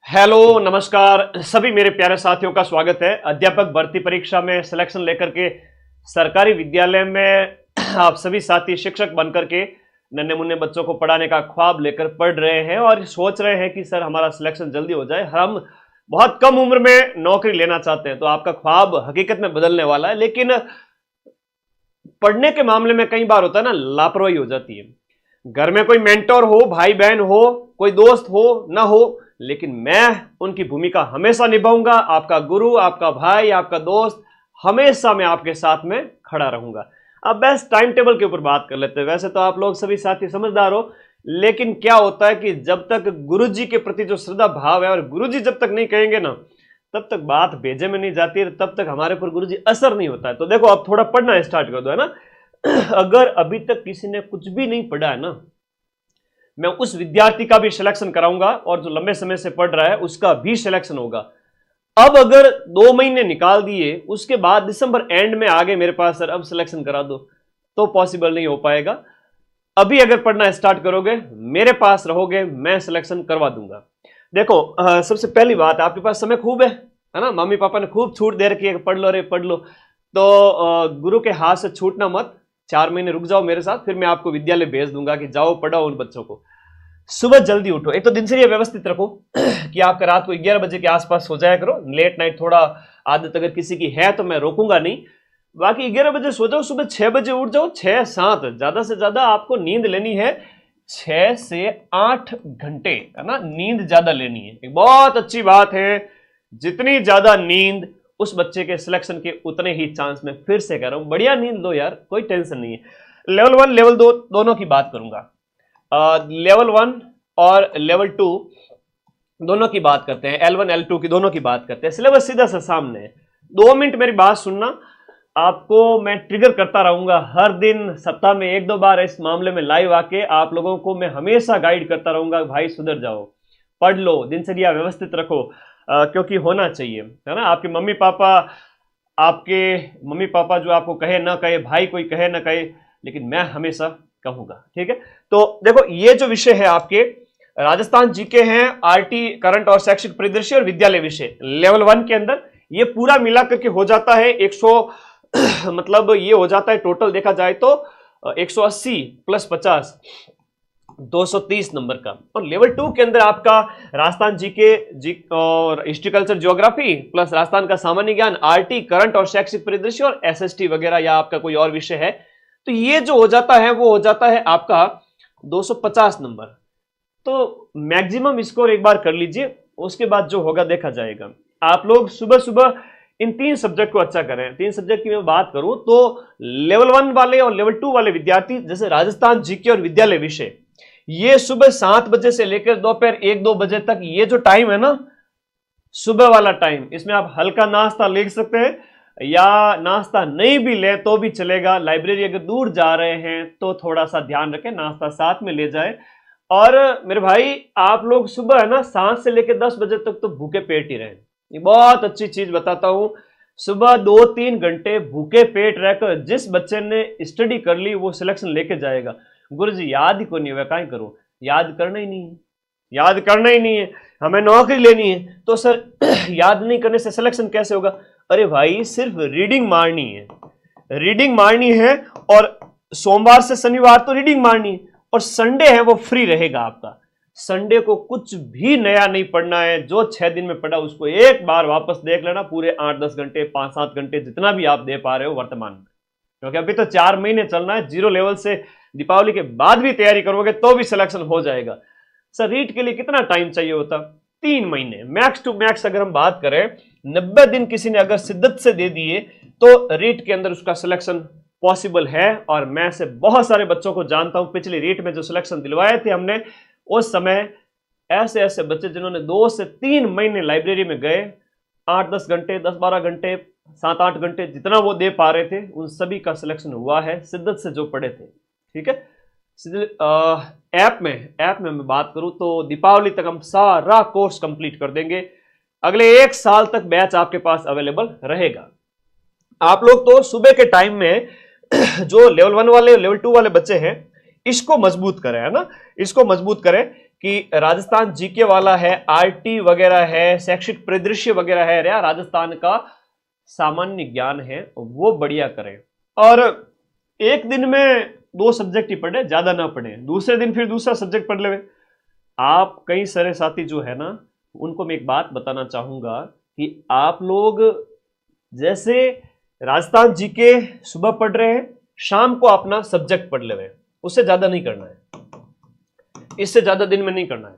Hello नमस्कार सभी मेरे प्यारे साथियों का स्वागत है। अध्यापक भर्ती परीक्षा में सिलेक्शन लेकर के सरकारी विद्यालय में आप सभी साथी शिक्षक बनकर के नन्हे मुन्ने बच्चों को पढ़ाने का ख्वाब लेकर पढ़ रहे हैं और सोच रहे हैं कि सर हमारा सिलेक्शन जल्दी हो जाए, हम बहुत कम उम्र में नौकरी लेना चाहते हैं। तो आपका ख्वाब हकीकत में बदलने वाला है, लेकिन पढ़ने के मामले में कई बार होता है ना, लापरवाही हो जाती है। घर में कोई मेंटर हो, भाई बहन हो, कोई दोस्त हो ना हो, लेकिन मैं उनकी भूमिका हमेशा निभाऊंगा। आपका गुरु, आपका भाई, आपका दोस्त, हमेशा मैं आपके साथ में खड़ा रहूंगा। अब बेस्ट टाइम टेबल के ऊपर बात कर लेते हैं। वैसे तो आप लोग सभी साथी समझदार हो, लेकिन क्या होता है कि जब तक गुरुजी के प्रति जो श्रद्धा भाव है और गुरुजी जब तक नहीं कहेंगे ना, तब तक बात भेजे में नहीं जाती है, तब तक हमारे ऊपर गुरुजी असर नहीं होता है। तो देखो, अब थोड़ा पढ़ना स्टार्ट कर दो, है ना। अगर अभी तक किसी ने कुछ भी नहीं पढ़ा है ना, मैं उस विद्यार्थी का भी सिलेक्शन कराऊंगा और जो लंबे समय से पढ़ रहा है उसका भी सिलेक्शन होगा। अब अगर 2 महीने निकाल दिए, उसके बाद दिसंबर एंड में आ गए मेरे पास, सर अब सिलेक्शन करा दो, तो पॉसिबल नहीं हो पाएगा। अभी अगर पढ़ना स्टार्ट करोगे, मेरे पास रहोगे, मैं सिलेक्शन करवा दूंगा। देखो, सबसे पहली बात, आपके पास समय खूब है ना। मम्मी पापा ने खूब छूट दे रखी है, पढ़ लो रे पढ़ लो। तो गुरु के हाथ से छूटना मत, 4 महीने रुक जाओ मेरे साथ, फिर मैं आपको विद्यालय भेज दूंगा कि जाओ पढ़ाओ उन बच्चों को। सुबह जल्दी उठो, एक तो दिनचर्या व्यवस्थित रखो कि आपका रात को 11 बजे के आसपास हो जाया करो। लेट नाइट थोड़ा आदत अगर किसी की है तो मैं रोकूंगा नहीं, बाकी 11 बजे सो जाओ, सुबह 6 बजे उठ जाओ। 6-7 ज्यादा से ज्यादा आपको नींद लेनी है, 6 से 8 घंटे, है ना, नींद ज्यादा लेनी है। एक बहुत अच्छी बात है, जितनी ज्यादा नींद उस बच्चे के सिलेक्शन के उतने ही चांस। में फिर से कह रहा हूं, बढ़िया नींद लो यार, कोई टेंशन नहीं है। लेवल 1 लेवल 2 दोनों की बात करूंगा। लेवल 1 और लेवल 2 दोनों की बात करते हैं, L1 L2 की दोनों की बात करते हैं। सिलेबस सीधा सा सामने है। 2 मिनट मेरी बात सुनना, आपको मैं ट्रिगर करता रहूंगा हर दिन, सप्ताह में 1-2 बार इस मामले में लाइव आके आप लोगों को मैं हमेशा गाइड करता रहूंगा। भाई सुधर जाओ, पढ़ लो, दिनचर्या व्यवस्थित रखो, क्योंकि होना चाहिए, है ना। आपके मम्मी पापा जो आपको कहे ना कहे, भाई कोई कहे ना कहे, लेकिन मैं हमेशा कहूंगा, ठीक है। तो देखो, ये जो विषय है आपके राजस्थान जीके हैं, आरटी करंट और शैक्षिक परिदृश्य और विद्यालय विषय, लेवल 1 के अंदर ये पूरा मिला करके हो जाता है 100 मतलब ये हो जाता है टोटल देखा जाए तो 180 + 50 230 नंबर का। और लेवल 2 के अंदर आपका राजस्थान जीके और history culture geography plus Rajasthan का सामान्य ज्ञान, आरटी करंट और शैक्षिक परिदृश्य और एसएसटी वगैरह, या आपका कोई और विषय है, तो ये जो हो जाता है वो हो जाता है आपका 250 नंबर। तो मैक्सिमम स्कोर एक बार कर लीजिए, उसके बाद जो होगा देखा जाएगा। आप लोग सुबह सुबह इन 3 सब्जेक्ट को अच्छा करें। 3 सब्जेक्ट की मैं बात करूं तो लेवल 1 वाले और लेवल 2 वाले विद्यार्थी, जैसे राजस्थान जीके और विद्यालय विषय, ये सुबह 7 बजे से लेकर दोपहर 1-2 बजे तक, ये जो टाइम है ना, सुबह वाला टाइम, इसमें आप हल्का नाश्ता ले सकते हैं, या नाश्ता नहीं भी ले तो भी चलेगा। लाइब्रेरी अगर दूर जा रहे हैं तो थोड़ा सा ध्यान रखें, नाश्ता साथ में ले जाए। और मेरे भाई, आप लोग सुबह है ना 7 से लेकर 10 बजे तक तो भूखे पेट ही रहें। ये बहुत अच्छी चीज बताता हूं, सुबह 2-3 घंटे भूखे पेट रहकर जिस बच्चे ने स्टडी कर ली वो सिलेक्शन लेके जाएगा। गुरुजी याद ही को नहीं हुआ, काहे करूं, याद करना ही नहीं है, याद करना ही नहीं है, हमें नौकरी लेनी है। तो सर याद नहीं करने से सिलेक्शन कैसे होगा? अरे भाई, सिर्फ रीडिंग मारनी है, रीडिंग मारनी है, और सोमवार से शनिवार तो रीडिंग मारनी है, और संडे है वो फ्री रहेगा आपका। संडे को कुछ भी नया नहीं पढ़ना है, जो 6 दिन में पढ़ा उसको एक बार वापस देख लेना, पूरे 8-10 घंटे 5-7 घंटे जितना भी आप दे पा रहे हो वर्तमान में, क्योंकि अभी तो 4 महीने चलना है। 0 लेवल से दीपावली के बाद भी तैयारी करोगे तो भी सिलेक्शन हो जाएगा। सर रीट के लिए कितना टाइम चाहिए होता? 3 महीने मैक्स टू मैक्स। अगर हम बात करें 90 दिन किसी ने अगर शिद्दत से दे दिए तो रीट के अंदर उसका सिलेक्शन पॉसिबल है। और मैं से बहुत सारे बच्चों को जानता हूं, पिछली रीट में जो सिलेक्शन दिलवाए थे हमने, उस समय ऐसे ऐसे बच्चे जिन्होंने 2 से 3 महीने लाइब्रेरी में गए, 8-10 घंटे, 10-12 घंटे, 7-8 घंटे जितना वो दे पा रहे थे, उन सभी का सिलेक्शन हुआ है शिद्दत से जो पढ़े थे, ठीक है। ऐप में मैं बात करूं तो दीपावली तक हम सारा कोर्स कंप्लीट कर देंगे। अगले 1 साल तक बैच आपके पास अवेलेबल रहेगा। आप लोग तो सुबह के टाइम में जो लेवल 1 वाले लेवल 2 वाले बच्चे हैं, इसको मजबूत करें, है ना, इसको मजबूत करें कि राजस्थान जीके वाला है, आरटी वगैरह है, शैक्षिक परिदृश्य वगैरह है, या राजस्थान का सामान्य ज्ञान है वो बढ़िया करें। और एक दिन में 2 सब्जेक्ट ही पढ़े, ज्यादा ना पढ़े, दूसरे दिन फिर दूसरा सब्जेक्ट पढ़ ले। आप कई सारे साथी जो है ना, उनको मैं एक बात बताना चाहूंगा कि आप लोग जैसे राजस्थान जीके सुबह पढ़ रहे हैं, शाम को अपना सब्जेक्ट पढ़ ले रहे हैं, उससे ज्यादा नहीं करना है, इससे ज्यादा दिन में नहीं करना है।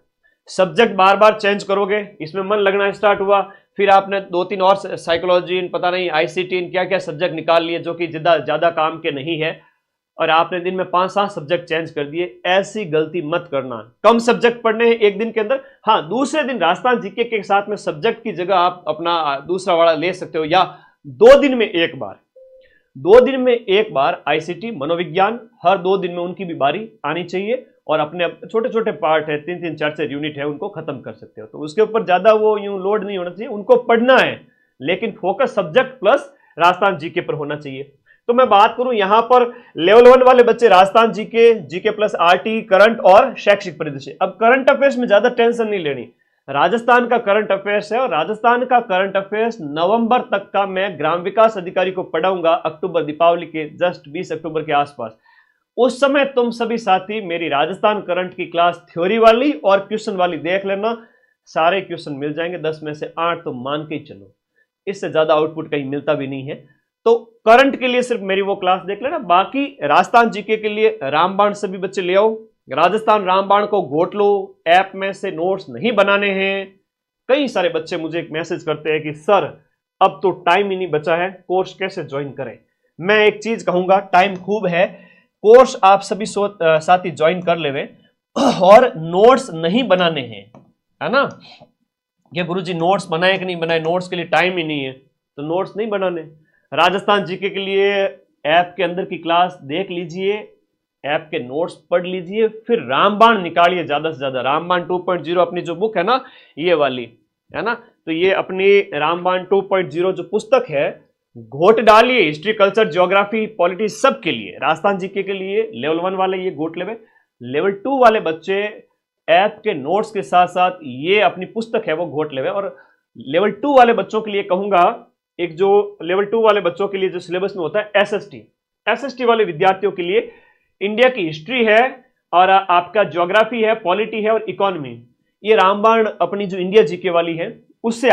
सब्जेक्ट बार बार चेंज करोगे, इसमें मन लगना स्टार्ट हुआ, फिर आपने 2-3 और साइकोलॉजी, पता नहीं आईसीटी, क्या क्या सब्जेक्ट निकाल लिए जो कि ज्यादा काम के नहीं है, और आपने दिन में 5-7 सब्जेक्ट चेंज कर दिए। ऐसी गलती मत करना। कम सब्जेक्ट पढ़ने हैं एक दिन के अंदर। हाँ, दूसरे दिन राजस्थान जीके के साथ में सब्जेक्ट की जगह आप अपना दूसरा वाला ले सकते हो, या 2 दिन में एक बार, 2 दिन में एक बार आईसीटी, मनोविज्ञान, हर 2 दिन में उनकी भी बारी आनी चाहिए, और अपने छोटे छोटे पार्ट है, 3-3, 4-4 यूनिट है, उनको खत्म कर सकते हो। तो उसके ऊपर ज्यादा वो यूं लोड नहीं होना चाहिए, उनको पढ़ना है, लेकिन focus subject plus Rajasthan GK पर होना चाहिए। तो मैं बात करूं यहां पर लेवल 1 वाले बच्चे Rajasthan GK, GK plus RT, current और शैक्षिक परिदृश्य। अब करंट अफेयर्स में ज्यादा टेंशन नहीं लेनी, राजस्थान का करंट अफेयर्स है, और राजस्थान का करंट अफेयर्स नवंबर तक का मैं ग्राम विकास अधिकारी को पढ़ाऊंगा, अक्टूबर, दीपावली के जस्ट 20 अक्टूबर के आसपास। उस समय तुम सभी साथी मेरी राजस्थान करंट की क्लास थ्योरी वाली और क्वेश्चन वाली देख लेना, सारे क्वेश्चन मिल जाएंगे, 10 में से 8 तो मान के ही चलो, इससे ज्यादा आउटपुट कहीं मिलता भी नहीं है। तो करंट के लिए सिर्फ मेरी वो क्लास देख लेना। बाकी राजस्थान जीके के लिए रामबाण सभी बच्चे ले आओ, राजस्थान रामबाण को घोट लो, ऐप में से नोट्स नहीं बनाने हैं। कई सारे बच्चे मुझे एक मैसेज करते हैं कि सर अब तो टाइम ही नहीं बचा है, कोर्स कैसे ज्वाइन करें। मैं एक चीज कहूंगा, टाइम खूब है, कोर्स आप सभी साथी ज्वाइन कर लेवे, और नोट्स नहीं बनाने हैं, है ना। ये गुरुजी नोट्स बनाए कि नहीं बनाए, नोट्स के लिए टाइम ही नहीं है, तो नोट्स नहीं बनाने। राजस्थान जीके के लिए ऐप के अंदर की क्लास देख लीजिए, ऐप के नोट्स पढ़ लीजिए, फिर रामबाण निकालिए ज्यादा से ज्यादा। रामबाण 2.0 अपनी जो बुक है ना, ये वाली है ना, तो ये अपनी रामबाण 2.0 जो पुस्तक है, घोट डालिए। हिस्ट्री, कल्चर, ज्योग्राफी, पॉलिटी सब के लिए, राजस्थान जीके के लिए लेवल 1 वाले ये घोट लेवे। लेवल 2 वाले बच्चे ऐप के नोट्स के साथ साथ ये अपनी पुस्तक है वो घोट लेवे। और लेवल 2 वाले बच्चों के लिए कहूंगा, एक जो लेवल 2 वाले बच्चों के लिए जो सिलेबस में होता है एसएसटी वाले विद्यार्थियों के लिए इंडिया की हिस्ट्री है, और आपका ज्योग्राफी है, पॉलिटी है और इकोनॉमी, ये रामबाण अपनी जो इंडिया जीके वाली है उससे